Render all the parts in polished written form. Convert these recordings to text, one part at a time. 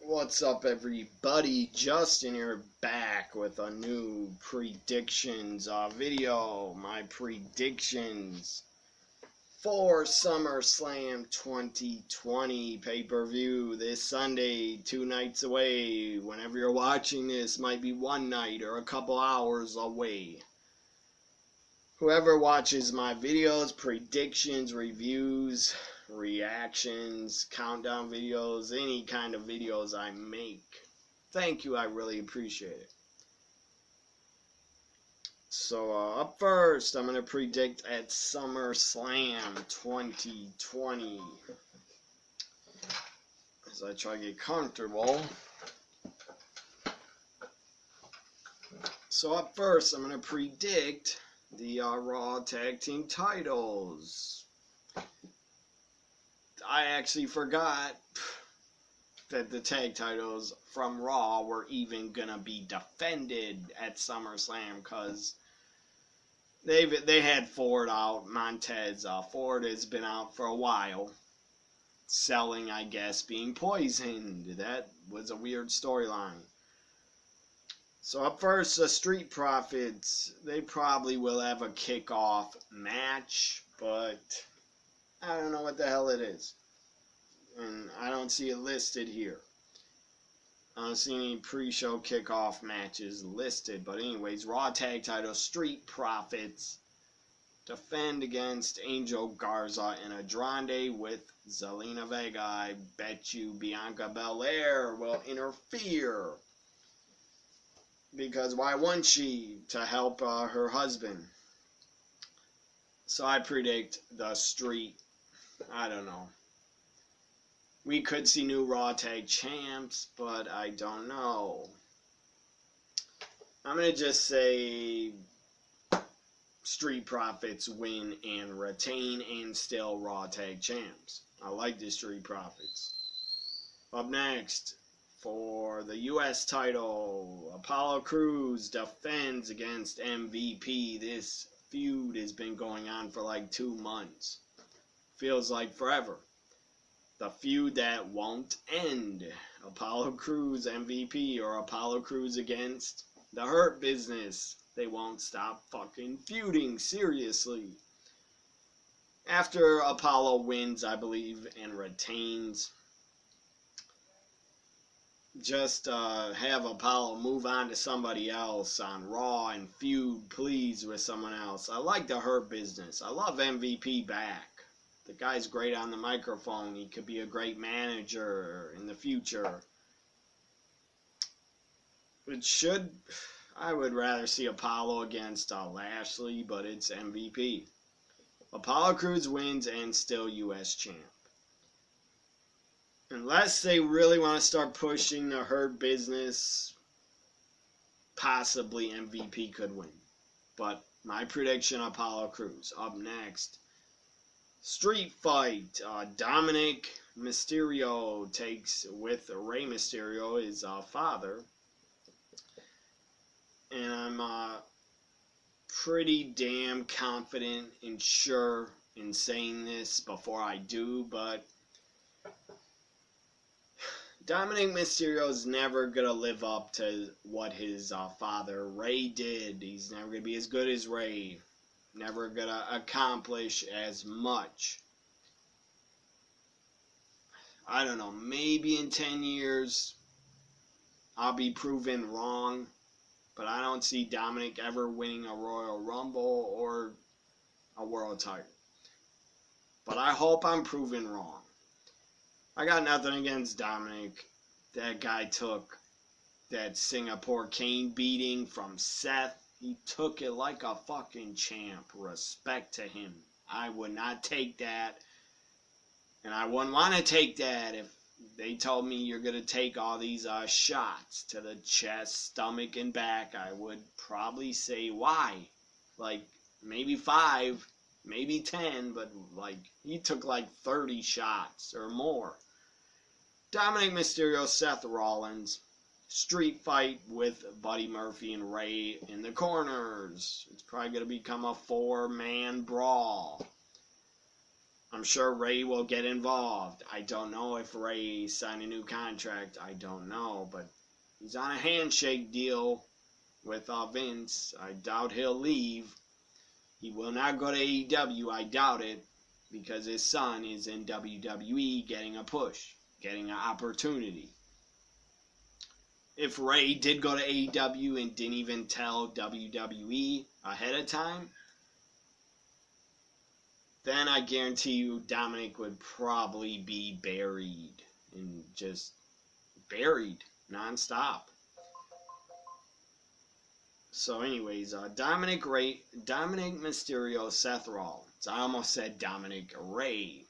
What's up, everybody? Justin here, back with a new predictions video. My predictions for SummerSlam 2020 pay-per-view this Sunday, 2 nights away. Whenever you're watching this, might be one night or a couple hours away. Whoever watches my videos, predictions, reviews, reactions, countdown videos, any kind of videos I make, thank you, I really appreciate it. So up first, I'm going to predict at SummerSlam 2020 as I try to get comfortable. So up first, I'm going to predict the Raw Tag Team titles. I actually forgot that the tag titles from Raw were even gonna be defended at SummerSlam, because they had Ford out. Montez Ford has been out for a while, selling, I guess, being poisoned. That was a weird storyline. So up first, the Street Profits. They probably will have a kickoff match, but I don't know what the hell it is. And I don't see it listed here. I don't see any pre-show kickoff matches listed. But anyways, Raw Tag Title, Street Profits defend against Angel Garza and Andrade with Zelina Vega. I bet you Bianca Belair will interfere, because why wouldn't she, to help her husband? So I predict the Street, I don't know. We could see new Raw Tag Champs, but I don't know. I'm going to just say Street Profits win and retain and still Raw Tag Champs. I like the Street Profits. Up next, for the U.S. title, Apollo Crews defends against MVP. This feud has been going on for like 2 months. Feels like forever. The feud that won't end. Apollo Crews MVP or Apollo Crews against the Hurt Business. They won't stop fucking feuding, seriously. After Apollo wins, I believe, and retains, just have Apollo move on to somebody else on Raw and feud, please, with someone else. I like the Hurt Business. I love MVP back. The guy's great on the microphone. He could be a great manager in the future. I would rather see Apollo against Lashley, but it's MVP. Apollo Crews wins and still U.S. champ. Unless they really want to start pushing the Hurt Business, possibly MVP could win. But my prediction, Apollo Crews. Up next, Street Fight. Dominic Mysterio takes with Rey Mysterio, his father. And I'm pretty damn confident and sure in saying this before I do, but Dominic Mysterio is never going to live up to what his father Rey did. He's never going to be as good as Rey. Never going to accomplish as much. I don't know, maybe in 10 years I'll be proven wrong, but I don't see Dominic ever winning a Royal Rumble or a world title. But I hope I'm proven wrong. I got nothing against Dominic. That guy took that Singapore cane beating from Seth. He took it like a fucking champ. Respect to him. I would not take that. And I wouldn't want to take that if they told me you're going to take all these shots to the chest, stomach, and back. I would probably say, why? Like, maybe 5, maybe 10, but like, he took like 30 shots or more. Dominic Mysterio, Seth Rollins. Street Fight with Buddy Murphy and Rey in the corners. It's probably going to become a 4-man brawl. I'm sure Ray will get involved. I don't know if Ray signed a new contract. I don't know, but he's on a handshake deal with Vince. I doubt he'll leave. He will not go to AEW. I doubt it, because his son is in WWE getting a push, getting an opportunity. If Ray did go to AEW and didn't even tell WWE ahead of time, then I guarantee you Dominic would probably be buried, and just buried nonstop. So anyways, Dominic Mysterio, Seth Rollins. I almost said Dominic Ray.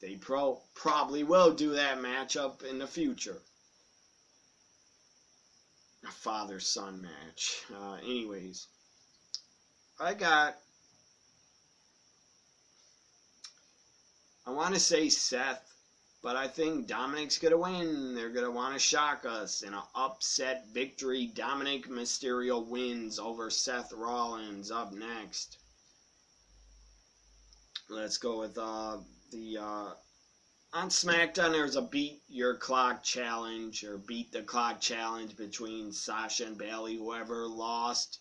They probably will do that matchup in the future. A father-son match. Anyways, I want to say Seth, but I think Dominic's going to win. They're going to want to shock us in an upset victory. Dominic Mysterio wins over Seth Rollins. Up next, let's go with on SmackDown, there's a beat your clock challenge, or beat the clock challenge between Sasha and Bayley. Whoever lost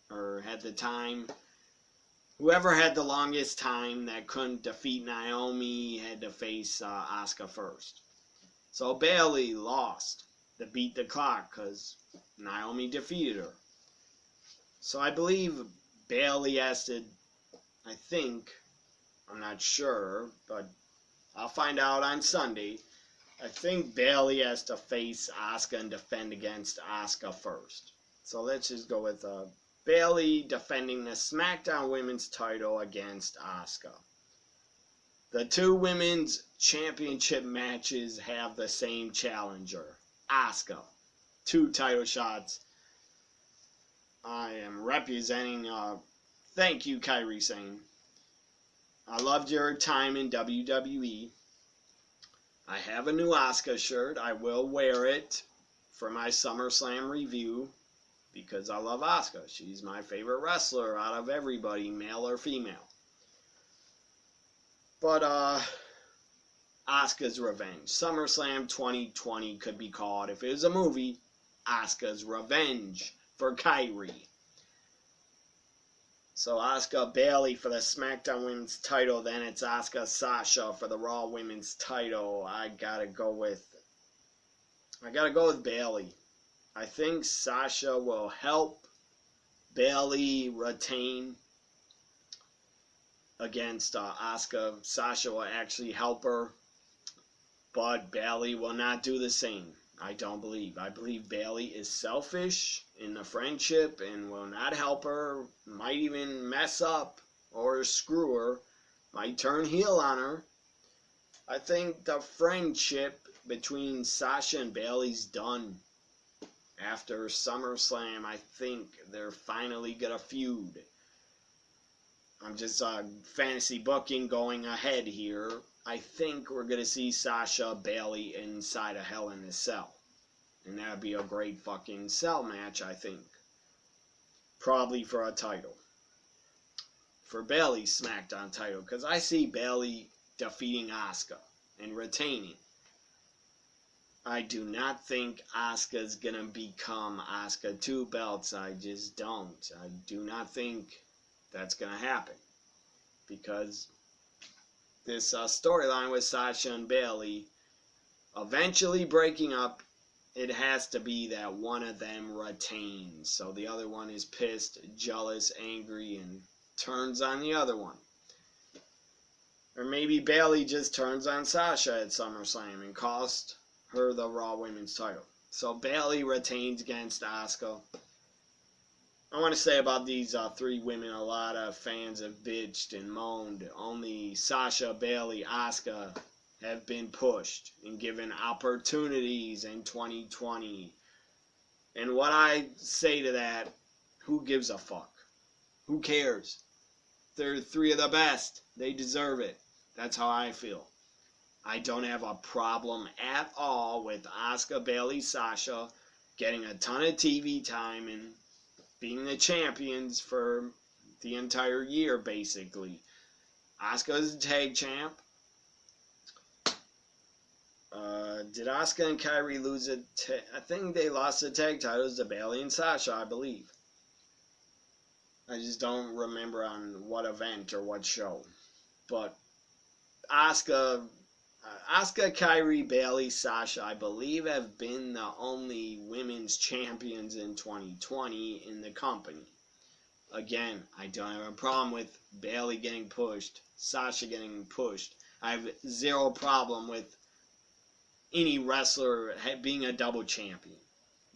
or had the time, whoever had the longest time that couldn't defeat Naomi had to face Asuka first. So Bayley lost the beat the clock because Naomi defeated her. So I believe Bayley has to, I think, I'm not sure, but I'll find out on Sunday. I think Bayley has to face Asuka and defend against Asuka first. So let's just go with Bayley defending the SmackDown Women's title against Asuka. The two women's championship matches have the same challenger, Asuka. 2 title shots. I am representing, thank you, Kairi Sane. I loved your time in WWE. I have a new Asuka shirt. I will wear it for my SummerSlam review because I love Asuka. She's my favorite wrestler out of everybody, male or female. But Asuka's Revenge. SummerSlam 2020 could be called, if it was a movie, Asuka's Revenge for Kairi. So Asuka Bayley for the SmackDown Women's title. Then it's Asuka Sasha for the Raw Women's title. I gotta go with Bayley. I think Sasha will help Bayley retain against Asuka. Sasha will actually help her, but Bayley will not do the same. I don't believe. I believe Bayley is selfish in the friendship and will not help her. Might even mess up or screw her. Might turn heel on her. I think the friendship between Sasha and Bayley's done. After SummerSlam, I think they're finally gonna feud. I'm just fantasy booking going ahead here. I think we're going to see Sasha Bayley inside a Hell in a Cell. And that would be a great fucking cell match, I think. Probably for a title. For Bayley's SmackDown title. Because I see Bayley defeating Asuka and retaining. I do not think Asuka's going to become Asuka 2 belts. I just don't. I do not think that's going to happen. Because this storyline with Sasha and Bayley eventually breaking up, it has to be that one of them retains. So the other one is pissed, jealous, angry, and turns on the other one. Or maybe Bayley just turns on Sasha at SummerSlam and cost her the Raw Women's title. So Bayley retains against Asuka. I want to say about these 3 women, a lot of fans have bitched and moaned. Only Sasha, Bayley, Asuka have been pushed and given opportunities in 2020. And what I say to that, who gives a fuck? Who cares? They're 3 of the best. They deserve it. That's how I feel. I don't have a problem at all with Asuka, Bayley, Sasha getting a ton of TV time and being the champions for the entire year, basically. Asuka is the tag champ. Did Asuka and Kairi lose it? I think they lost the tag titles to Bayley and Sasha, I believe. I just don't remember on what event or what show. But Asuka, Kairi, Bayley, Sasha, I believe have been the only women's champions in 2020 in the company. Again, I don't have a problem with Bayley getting pushed, Sasha getting pushed. I have zero problem with any wrestler being a double champion.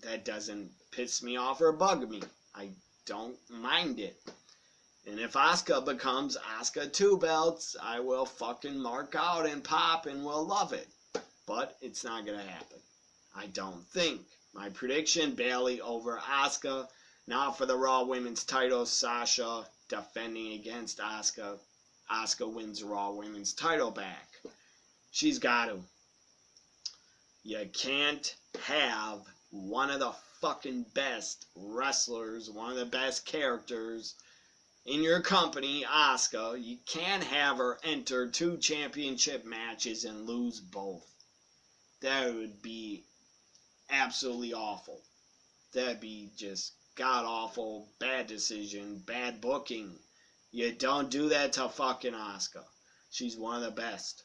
That doesn't piss me off or bug me. I don't mind it. And if Asuka becomes Asuka 2 belts, I will fucking mark out and pop and will love it. But it's not going to happen. I don't think. My prediction, Bayley over Asuka. Now for the Raw Women's title, Sasha defending against Asuka. Asuka wins the Raw Women's title back. She's got to. You can't have one of the fucking best wrestlers, one of the best characters in your company, Asuka. You can't have her enter 2 championship matches and lose both. That would be absolutely awful. That'd be just god-awful, bad decision, bad booking. You don't do that to fucking Asuka. She's one of the best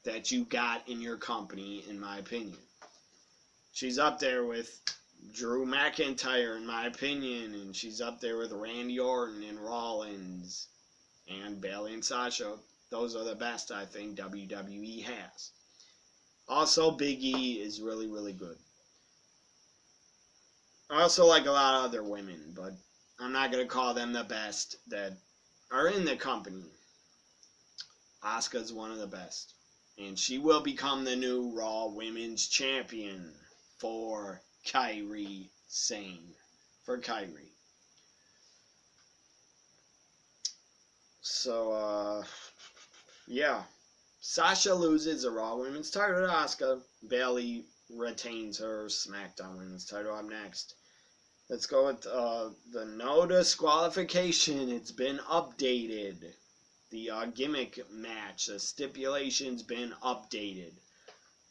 that you got in your company, in my opinion. She's up there with Drew McIntyre, in my opinion, and she's up there with Randy Orton and Rollins and Bayley and Sasha. Those are the best, I think, WWE has. Also, Big E is really, really good. I also like a lot of other women, but I'm not going to call them the best that are in the company. Asuka's one of the best. And she will become the new Raw Women's Champion for Kairi Sane. For Kairi. So, yeah. Sasha loses the Raw Women's title to Asuka. Bayley retains her SmackDown Women's title. Up next. Let's go with the no disqualification. It's been updated. The gimmick match, the stipulation's been updated.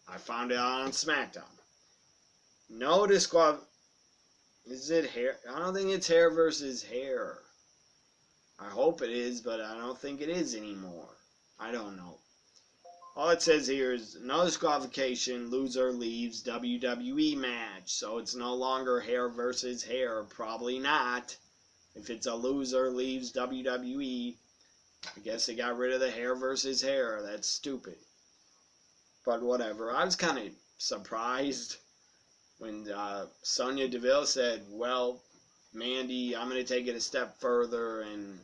I found it out on SmackDown. No disqualification. Is it hair? I don't think it's hair versus hair. I hope it is, but I don't think it is anymore. I don't know. All it says here is no disqualification, loser leaves WWE match. So it's no longer hair versus hair. Probably not. If it's a loser leaves WWE, I guess they got rid of the hair versus hair. That's stupid. But whatever. I was kind of surprised when Sonya Deville said, well, Mandy, I'm going to take it a step further, and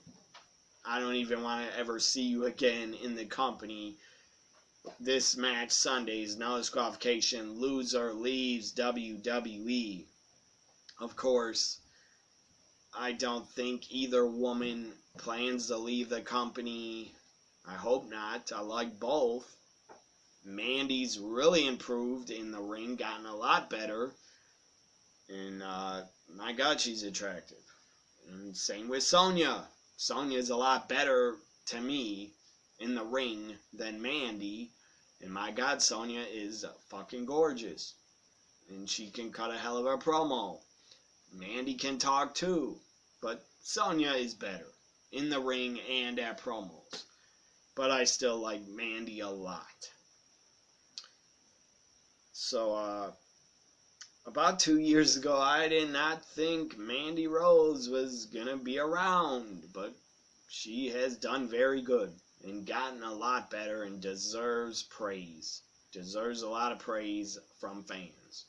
I don't even want to ever see you again in the company. This match Sundays, no disqualification, loser leaves WWE. Of course, I don't think either woman plans to leave the company. I hope not. I like both. Mandy's really improved in the ring, gotten a lot better. And my God, she's attractive. And same with Sonya. Sonya's a lot better to me in the ring than Mandy. And my God, Sonya is fucking gorgeous. And she can cut a hell of a promo. Mandy can talk too. But Sonya is better in the ring and at promos. But I still like Mandy a lot. So, about 2 years ago, I did not think Mandy Rose was going to be around. But she has done very good and gotten a lot better and deserves praise. Deserves a lot of praise from fans.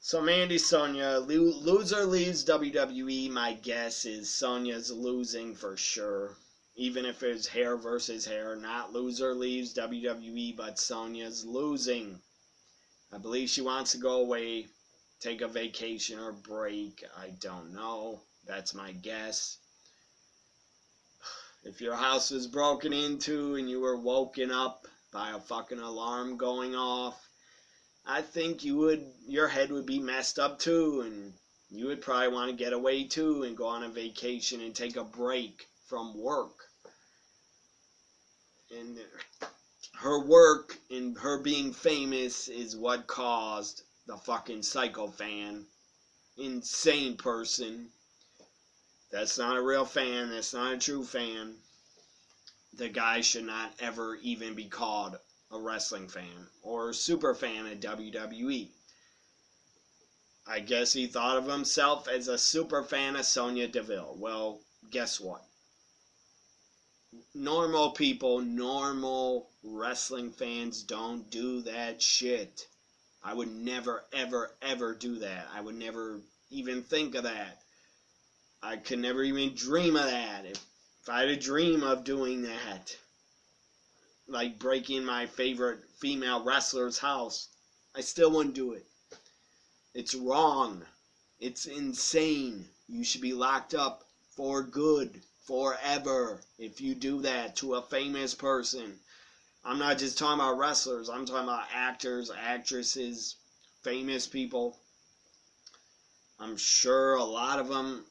So Mandy, Sonya, loser leaves WWE. My guess is Sonya's losing for sure. Even if it's hair versus hair, not loser leaves WWE, but Sonya's losing. I believe she wants to go away, take a vacation or break. I don't know. That's my guess. If your house was broken into and you were woken up by a fucking alarm going off, I think your head would be messed up too, and You would probably want to get away too and go on a vacation and take a break from work. And her work and her being famous is what caused the fucking psycho fan, insane person. That's not a real fan. That's not a true fan. The guy should not ever even be called a wrestling fan or super fan of WWE. I guess he thought of himself as a super fan of Sonya Deville. Well, guess what? Normal people, normal wrestling fans don't do that shit. I would never, ever, ever do that. I would never even think of that. I could never even dream of that. If I had a dream of doing that, like breaking my favorite female wrestler's house, I still wouldn't do it. It's wrong. It's insane. You should be locked up for good, forever, if you do that to a famous person. I'm not just talking about wrestlers. I'm talking about actors, actresses, famous people. I'm sure a lot of them,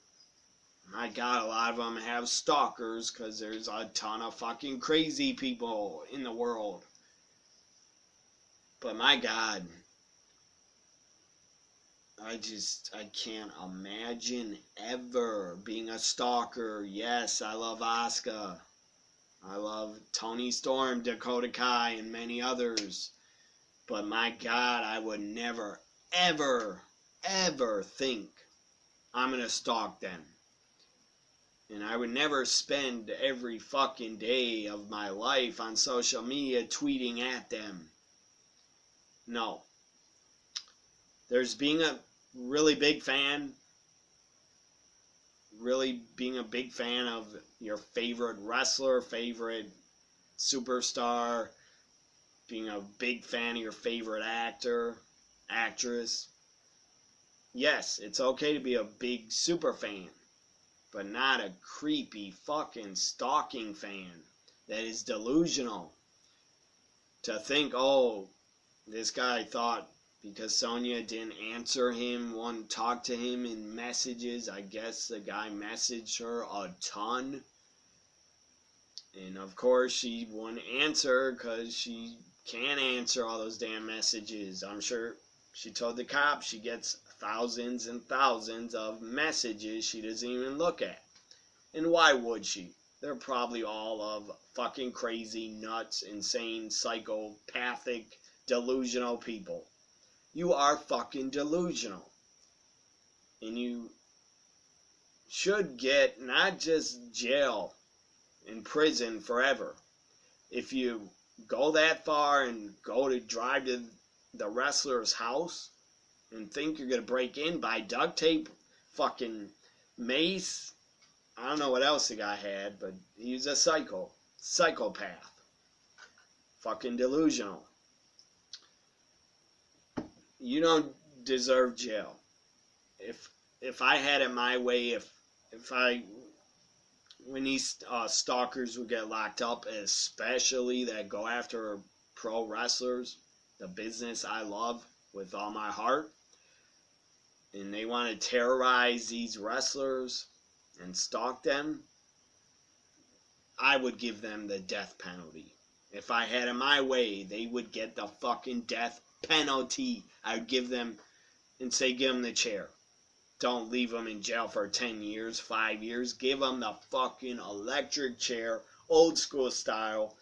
my God, a lot of them have stalkers because there's a ton of fucking crazy people in the world. But my God, I can't imagine ever being a stalker. Yes, I love Asuka. I love Toni Storm, Dakota Kai, and many others. But my God, I would never, ever, ever think I'm going to stalk them. And I would never spend every fucking day of my life on social media tweeting at them. No. There's being a really big fan, really being a big fan of your favorite wrestler, favorite superstar, being a big fan of your favorite actor, actress. Yes, it's okay to be a big super fan, but not a creepy fucking stalking fan that is delusional. To think, oh, this guy thought because Sonya didn't answer him, wouldn't talk to him in messages, I guess the guy messaged her a ton. And of course she wouldn't answer because she can't answer all those damn messages. I'm sure she told the cops she gets thousands and thousands of messages she doesn't even look at. And why would she? They're probably all of fucking crazy, nuts, insane, psychopathic, delusional people. You are fucking delusional. And you should get not just jail and prison forever. If you go that far and go to drive to the wrestler's house and think you're going to break in, buy duct tape, fucking mace, I don't know what else the guy had, but he's a psychopath. Fucking delusional. You don't deserve jail. If I had it my way, when these stalkers would get locked up, especially that go after pro wrestlers, the business I love with all my heart, and they want to terrorize these wrestlers and stalk them, I would give them the death penalty. If I had it my way, they would get the fucking death penalty. I would give them and say, give them the chair. Don't leave them in jail for 10 years, 5 years. Give them the fucking electric chair, old school style.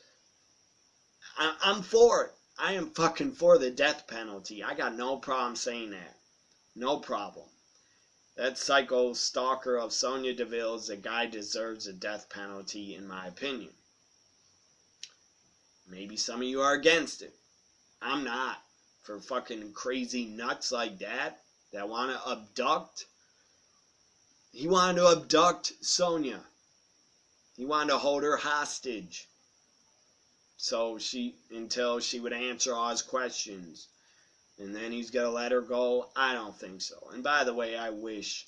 I'm for it. I am fucking for the death penalty. I got no problem saying that. No problem. That psycho stalker of Sonya Deville, the guy deserves a death penalty in my opinion. Maybe some of you are against it. I'm not. For fucking crazy nuts like that want to abduct. He wanted to abduct Sonya. He wanted to hold her hostage. Until she would answer all his questions. And then he's going to let her go? I don't think so. And by the way, I wish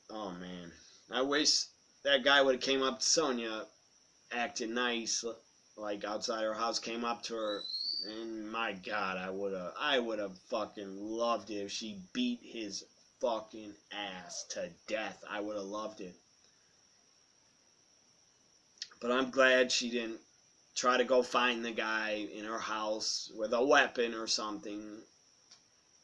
that guy would have came up to Sonya, acted nice, like outside her house, came up to her, and my God, I would have fucking loved it if she beat his fucking ass to death. I would have loved it. But I'm glad she didn't try to go find the guy in her house with a weapon or something,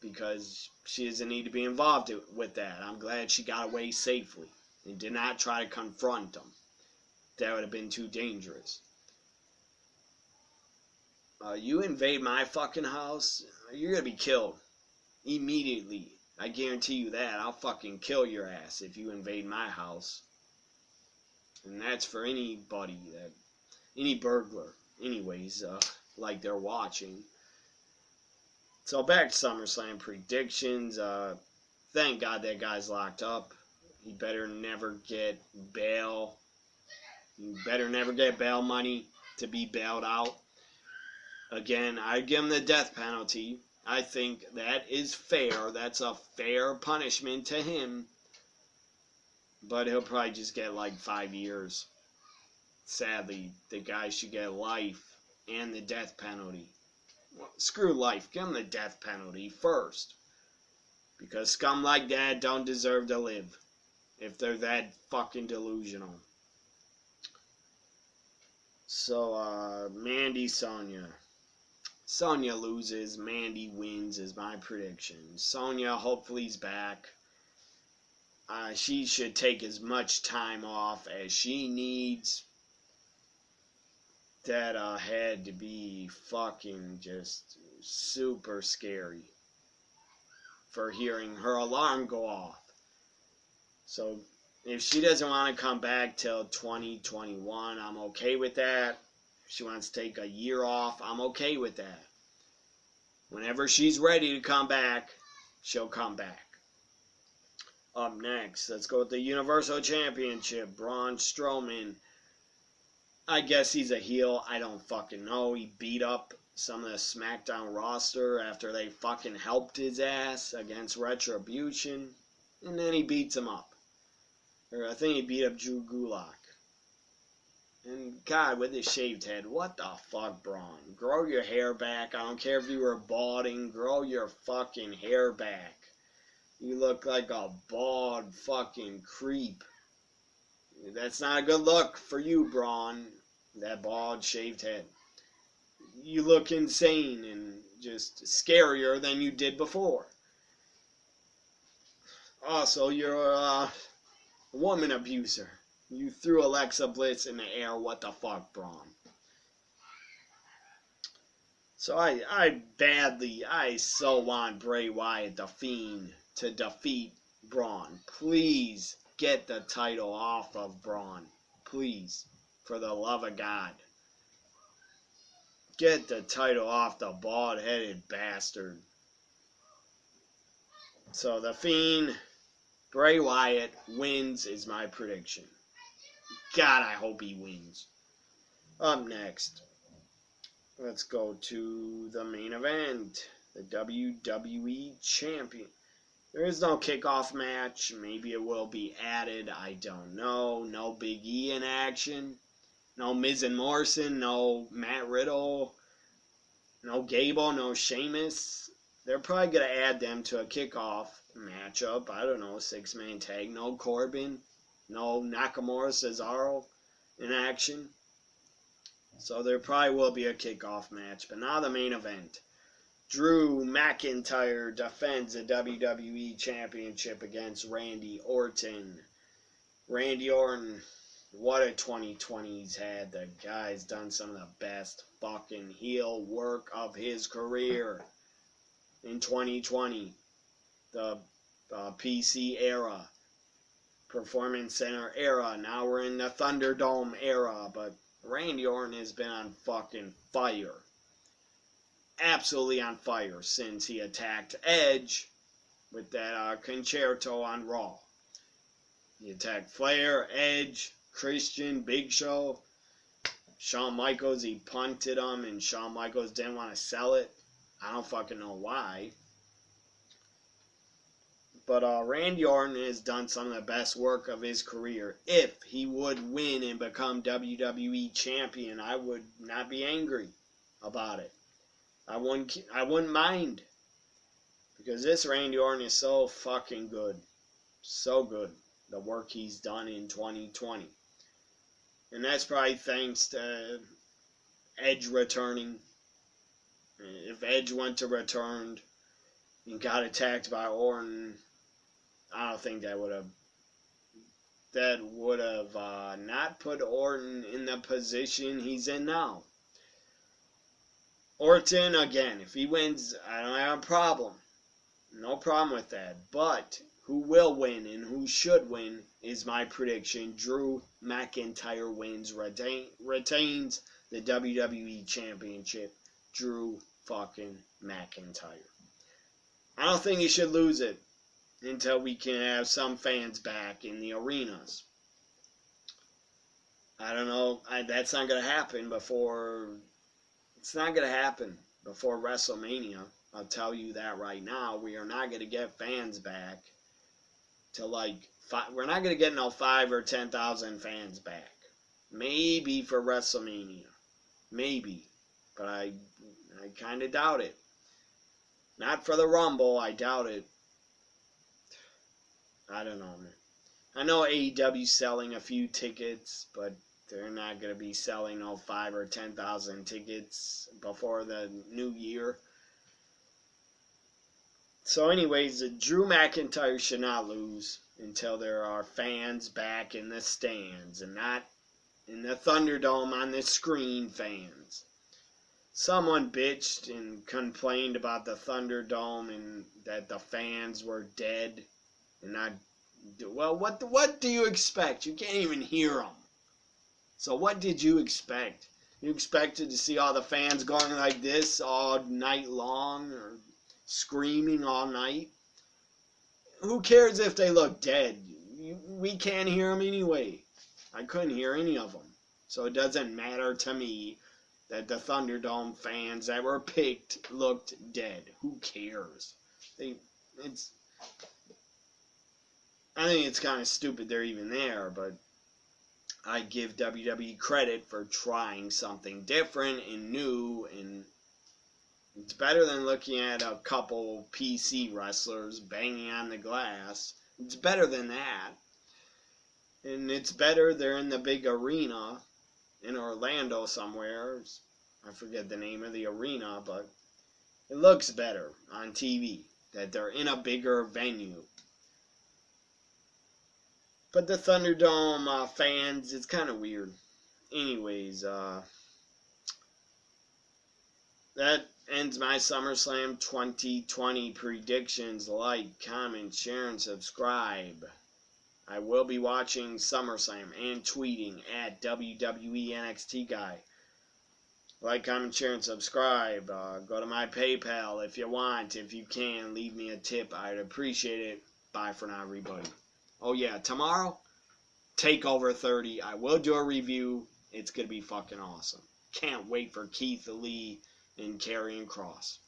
because she doesn't need to be involved with that. I'm glad she got away safely and did not try to confront him. That would have been too dangerous. You invade my fucking house, you're going to be killed immediately. I guarantee you that. I'll fucking kill your ass if you invade my house. And that's for anybody, any burglar. Anyways, like they're watching. So back to SummerSlam predictions. Thank God that guy's locked up. He better never get bail. He better never get bail money to be bailed out. Again, I'd give him the death penalty. I think that is fair. That's a fair punishment to him. But he'll probably just get like 5 years. Sadly, the guy should get life and the death penalty. Well, screw life. Give him the death penalty first. Because scum like that don't deserve to live. If they're that fucking delusional. So, Mandy, Sonya. Sonya loses. Mandy wins is my prediction. Sonya hopefully is back. She should take as much time off as she needs. That had to be fucking just super scary for hearing her alarm go off. So if she doesn't want to come back till 2021, I'm okay with that. If she wants to take a year off, I'm okay with that. Whenever she's ready to come back, she'll come back. Up next, let's go with the Universal Championship. Braun Strowman. I guess he's a heel. I don't fucking know. He beat up some of the SmackDown roster after they fucking helped his ass against Retribution. And then he beats him up. Or I think he beat up Drew Gulak. And God, with his shaved head, what the fuck, Braun? Grow your hair back. I don't care if you were balding. Grow your fucking hair back. You look like a bald fucking creep. That's not a good look for you, Braun. That bald shaved head. You look insane and just scarier than you did before. Also, you're a woman abuser. You threw Alexa Bliss in the air. What the fuck, Braun? So I so want Bray Wyatt, the Fiend, to defeat Braun. Please get the title off of Braun. Please. For the love of God. Get the title off the bald-headed bastard. So the Fiend, Bray Wyatt, wins is my prediction. God, I hope he wins. Up next, let's go to the main event. The WWE Champion. There is no kickoff match. Maybe it will be added. I don't know. No Big E in action. No Miz and Morrison. No Matt Riddle. No Gable. No Sheamus. They're probably going to add them to a kickoff matchup. I don't know. 6-man tag. No Corbin. No Nakamura, Cesaro in action. So there probably will be a kickoff match. But now the main event. Drew McIntyre defends the WWE Championship against Randy Orton. Randy Orton, what a 2020 he's had. The guy's done some of the best fucking heel work of his career in 2020. The PC era, Performance Center era. Now we're in the Thunderdome era. But Randy Orton has been on fucking fire. Absolutely on fire since he attacked Edge with that concerto on Raw. He attacked Flair, Edge, Christian, Big Show, Shawn Michaels. He punted him and Shawn Michaels didn't want to sell it. I don't fucking know why. But Randy Orton has done some of the best work of his career. If he would win and become WWE Champion, I would not be angry about it. I wouldn't mind. Because this Randy Orton is so fucking good. So good. The work he's done in 2020. And that's probably thanks to Edge returning. If Edge went to return and got attacked by Orton, I don't think that would have not put Orton in the position he's in now. Orton, again, if he wins, I don't have a problem. No problem with that. But who will win and who should win is my prediction. Drew McIntyre wins, retains the WWE Championship. Drew fucking McIntyre. I don't think he should lose it until we can have some fans back in the arenas. I don't know. That's not going to happen before... It's not going to happen before WrestleMania. I'll tell you that right now. We are not going to get fans back to we're not going to get no 5 or 10,000 fans back. Maybe for WrestleMania. Maybe. But I kind of doubt it. Not for the Rumble. I doubt it. I don't know, man. I know AEW's selling a few tickets, but they're not going to be selling no 5 or 10,000 tickets before the new year. So anyways, Drew McIntyre should not lose until there are fans back in the stands and not in the Thunderdome on the screen fans. Someone bitched and complained about the Thunderdome and that the fans were dead and not... Well, what do you expect? You can't even hear them. So what did you expect? You expected to see all the fans going like this all night long or screaming all night? Who cares if they look dead? We can't hear them anyway. I couldn't hear any of them. So it doesn't matter to me that the Thunderdome fans that were picked looked dead. Who cares? I think it's kind of stupid they're even there, but I give WWE credit for trying something different and new, and it's better than looking at a couple PC wrestlers banging on the glass. It's better than that. And it's better they're in the big arena in Orlando somewhere. I forget the name of the arena, but it looks better on TV that they're in a bigger venue. But the Thunderdome fans, it's kind of weird. Anyways, that ends my SummerSlam 2020 predictions. Like, comment, share, and subscribe. I will be watching SummerSlam and tweeting at WWE NXT Guy. Like, comment, share, and subscribe. Go to my PayPal if you want. If you can, leave me a tip. I'd appreciate it. Bye for now, everybody. Oh yeah, tomorrow, TakeOver 30. I will do a review. It's going to be fucking awesome. Can't wait for Keith Lee and Karrion Kross.